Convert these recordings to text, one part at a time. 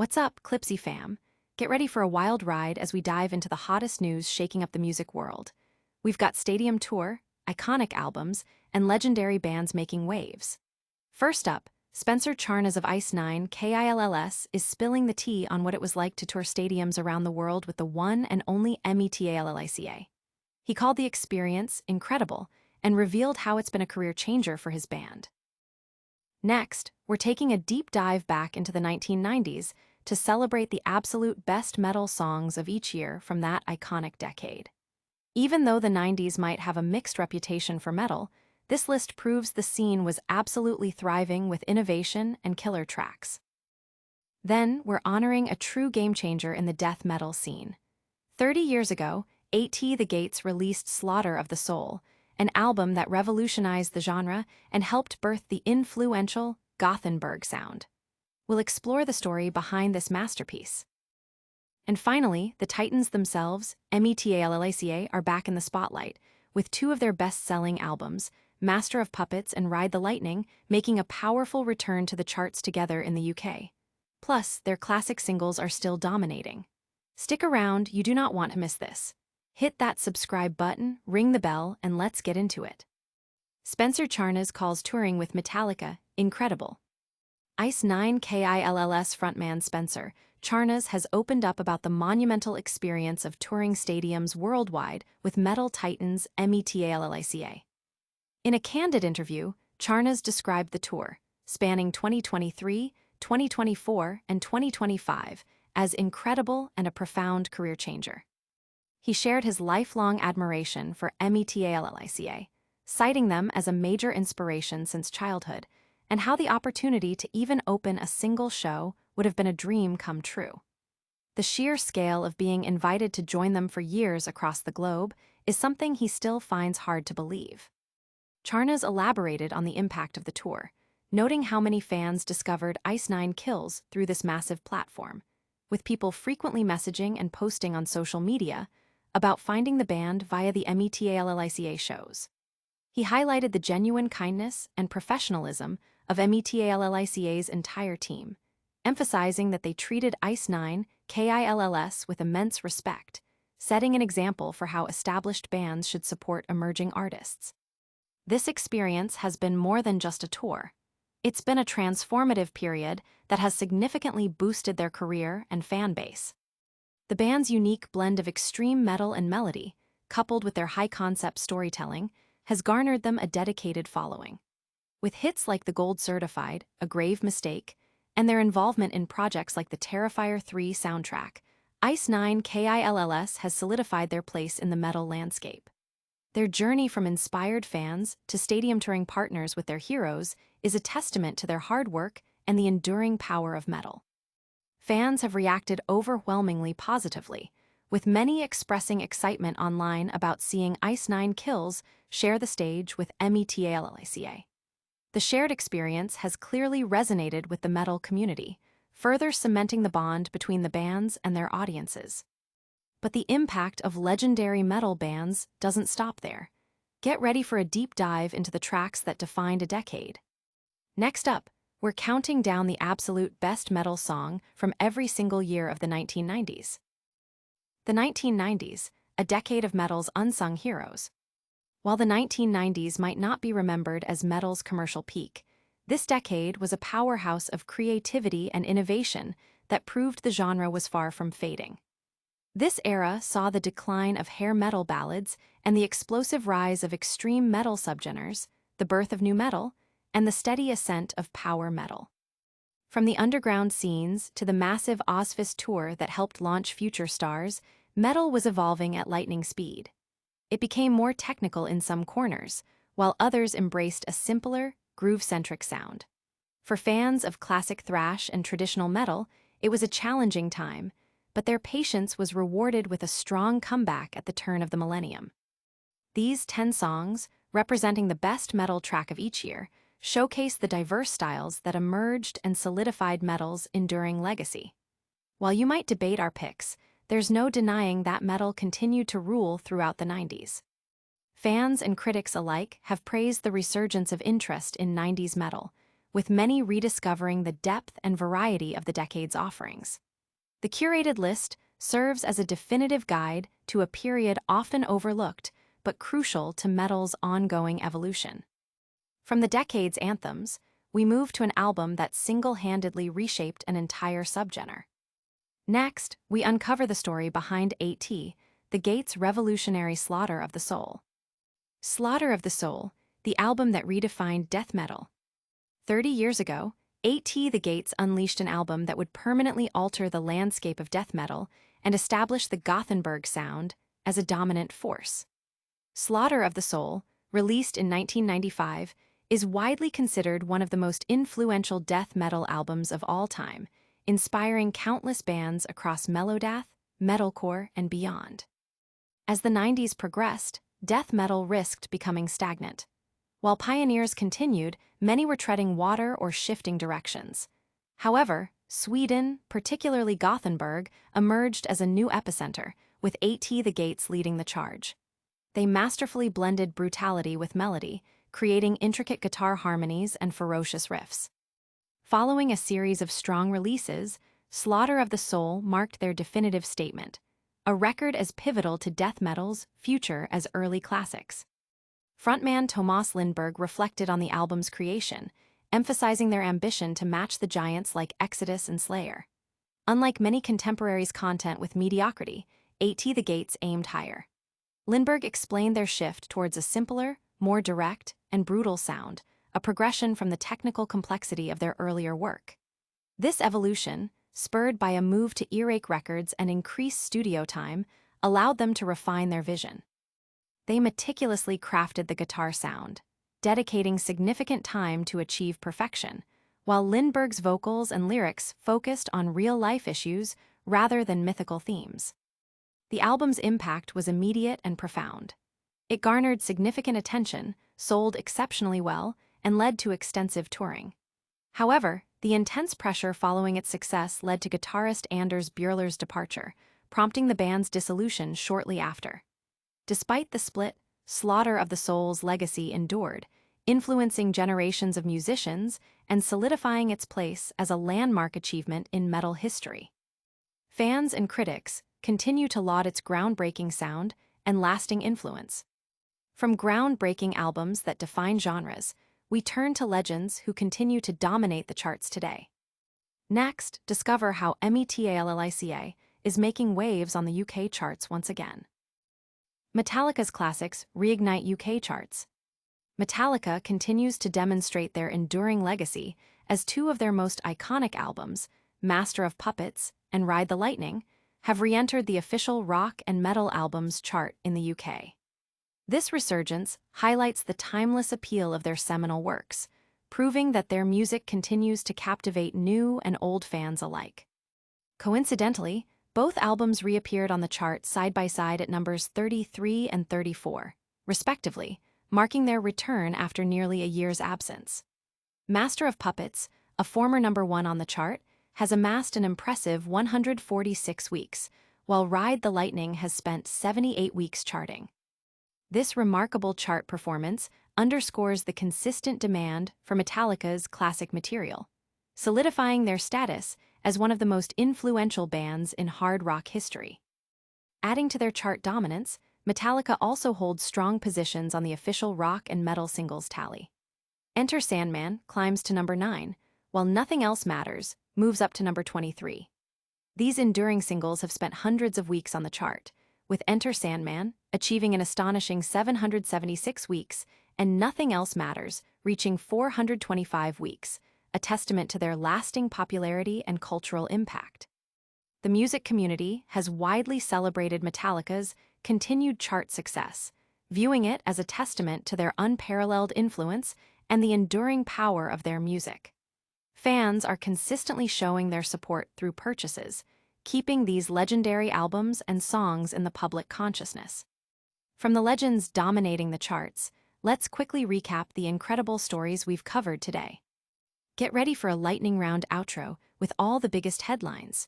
What's up, Clipzy fam? Get ready for a wild ride as we dive into the hottest news shaking up the music world. We've got stadium tour, iconic albums, and legendary bands making waves. First up, Spencer Charnas of Ice Nine KILLS is spilling the tea on what it was like to tour stadiums around the world with the one and only Metallica. He called the experience incredible and revealed how it's been a career changer for his band. Next, we're taking a deep dive back into the 1990s to celebrate the absolute best metal songs of each year from that iconic decade. Even though the 90s might have a mixed reputation for metal, this list proves the scene was absolutely thriving with innovation and killer tracks. Then, we're honoring a true game-changer in the death metal scene. 30 years ago, At the Gates released Slaughter of the Soul, an album that revolutionized the genre and helped birth the influential Gothenburg Sound. We'll explore the story behind this masterpiece. And finally, the Titans themselves, Metallica, are back in the spotlight, with two of their best-selling albums, Master of Puppets and Ride the Lightning, making a powerful return to the charts together in the UK. Plus, their classic singles are still dominating. Stick around, you do not want to miss this. Hit that subscribe button, ring the bell, and let's get into it. Spencer Charnas calls touring with Metallica incredible. Ice Nine KILLS frontman Spencer Charnas has opened up about the monumental experience of touring stadiums worldwide with metal titans Metallica. In a candid interview, Charnas described the tour, spanning 2023, 2024, and 2025, as incredible and a profound career changer. He shared his lifelong admiration for Metallica, citing them as a major inspiration since childhood, and how the opportunity to even open a single show would have been a dream come true. The sheer scale of being invited to join them for years across the globe is something he still finds hard to believe. Charnas elaborated on the impact of the tour, noting how many fans discovered Ice Nine Kills through this massive platform, with people frequently messaging and posting on social media about finding the band via the Metallica shows. He highlighted the genuine kindness and professionalism of Metallica's entire team, emphasizing that they treated Ice Nine KILLS with immense respect, setting an example for how established bands should support emerging artists. This experience has been more than just a tour. It's been a transformative period that has significantly boosted their career and fan base. The band's unique blend of extreme metal and melody, coupled with their high-concept storytelling, has garnered them a dedicated following. With hits like The Gold Certified, A Grave Mistake, and their involvement in projects like the Terrifier 3 soundtrack, Ice Nine KILLS has solidified their place in the metal landscape. Their journey from inspired fans to stadium touring partners with their heroes is a testament to their hard work and the enduring power of metal. Fans have reacted overwhelmingly positively, with many expressing excitement online about seeing Ice Nine Kills share the stage with Metallica. The shared experience has clearly resonated with the metal community, further cementing the bond between the bands and their audiences. But the impact of legendary metal bands doesn't stop there. Get ready for a deep dive into the tracks that defined a decade. Next up, we're counting down the absolute best metal song from every single year of the 1990s. The 1990s, a decade of metal's unsung heroes. While the 1990s might not be remembered as metal's commercial peak, this decade was a powerhouse of creativity and innovation that proved the genre was far from fading. This era saw the decline of hair metal ballads and the explosive rise of extreme metal subgenres, the birth of nu metal, and the steady ascent of power metal. From the underground scenes to the massive Ozfest tour that helped launch future stars, metal was evolving at lightning speed. It became more technical in some corners, while others embraced a simpler, groove-centric sound. For fans of classic thrash and traditional metal, it was a challenging time, but their patience was rewarded with a strong comeback at the turn of the millennium. These 10 songs, representing the best metal track of each year, showcase the diverse styles that emerged and solidified metal's enduring legacy. While you might debate our picks, there's no denying that metal continued to rule throughout the 90s. Fans and critics alike have praised the resurgence of interest in 90s metal, with many rediscovering the depth and variety of the decade's offerings. The curated list serves as a definitive guide to a period often overlooked but crucial to metal's ongoing evolution. From the decade's anthems, we move to an album that single-handedly reshaped an entire subgenre. Next, we uncover the story behind A.T., the Gates' revolutionary Slaughter of the Soul. Slaughter of the Soul, the album that redefined death metal. 30 years ago, A.T. the Gates unleashed an album that would permanently alter the landscape of death metal and establish the Gothenburg Sound as a dominant force. Slaughter of the Soul, released in 1995, is widely considered one of the most influential death metal albums of all time, inspiring countless bands across melodeath, metalcore, and beyond. As the 90s progressed, death metal risked becoming stagnant. While pioneers continued, many were treading water or shifting directions. However, Sweden, particularly Gothenburg, emerged as a new epicenter, with A.T. the Gates leading the charge. They masterfully blended brutality with melody, creating intricate guitar harmonies and ferocious riffs. Following a series of strong releases, Slaughter of the Soul marked their definitive statement, a record as pivotal to death metal's future as early classics. Frontman Thomas Lindberg reflected on the album's creation, emphasizing their ambition to match the giants like Exodus and Slayer. Unlike many contemporaries' content with mediocrity, A.T. the Gates aimed higher. Lindberg explained their shift towards a simpler, more direct, and brutal sound, a progression from the technical complexity of their earlier work. This evolution, spurred by a move to Earache Records and increased studio time, allowed them to refine their vision. They meticulously crafted the guitar sound, dedicating significant time to achieve perfection, while Lindberg's vocals and lyrics focused on real-life issues rather than mythical themes. The album's impact was immediate and profound. It garnered significant attention, sold exceptionally well, and led to extensive touring. However, the intense pressure following its success led to guitarist Anders Björler's departure, prompting the band's dissolution shortly after. Despite the split, Slaughter of the Soul's legacy endured, influencing generations of musicians and solidifying its place as a landmark achievement in metal history. Fans and critics continue to laud its groundbreaking sound and lasting influence. From groundbreaking albums that define genres, we turn to legends who continue to dominate the charts today. Next, discover how Metallica is making waves on the UK charts once again. Metallica's classics reignite UK charts. Metallica continues to demonstrate their enduring legacy as two of their most iconic albums, Master of Puppets and Ride the Lightning, have re-entered the official rock and metal albums chart in the UK. This resurgence highlights the timeless appeal of their seminal works, proving that their music continues to captivate new and old fans alike. Coincidentally, both albums reappeared on the chart side by side at numbers 33 and 34, respectively, marking their return after nearly a year's absence. Master of Puppets, a former #1 on the chart, has amassed an impressive 146 weeks, while Ride the Lightning has spent 78 weeks charting. This remarkable chart performance underscores the consistent demand for Metallica's classic material, solidifying their status as one of the most influential bands in hard rock history. Adding to their chart dominance, Metallica also holds strong positions on the official rock and metal singles tally. Enter Sandman climbs to number 9, while Nothing Else Matters moves up to number 23. These enduring singles have spent hundreds of weeks on the chart, with Enter Sandman achieving an astonishing 776 weeks and Nothing Else Matters reaching 425 weeks, a testament to their lasting popularity and cultural impact. The music community has widely celebrated Metallica's continued chart success, viewing it as a testament to their unparalleled influence and the enduring power of their music. Fans are consistently showing their support through purchases, keeping these legendary albums and songs in the public consciousness. From the legends dominating the charts, let's quickly recap the incredible stories we've covered today. Get ready for a lightning round outro with all the biggest headlines.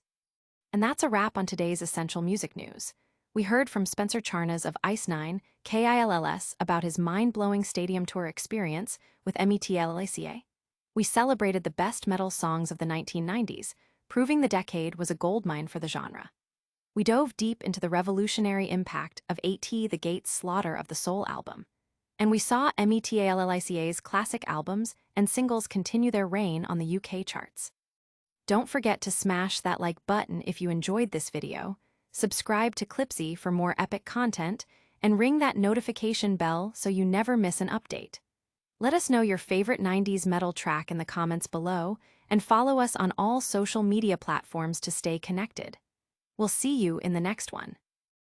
And that's a wrap on today's Essential Music News. We heard from Spencer Charnas of Ice 9, KILLS about his mind-blowing stadium tour experience with Metallica. We celebrated the best metal songs of the 1990s, proving the decade was a goldmine for the genre. We dove deep into the revolutionary impact of A.T. the Gate's Slaughter of the Soul album. And we saw Metallica's classic albums and singles continue their reign on the UK charts. Don't forget to smash that like button if you enjoyed this video, subscribe to Clipzy for more epic content, and ring that notification bell so you never miss an update. Let us know your favorite 90s metal track in the comments below, and follow us on all social media platforms to stay connected. We'll see you in the next one.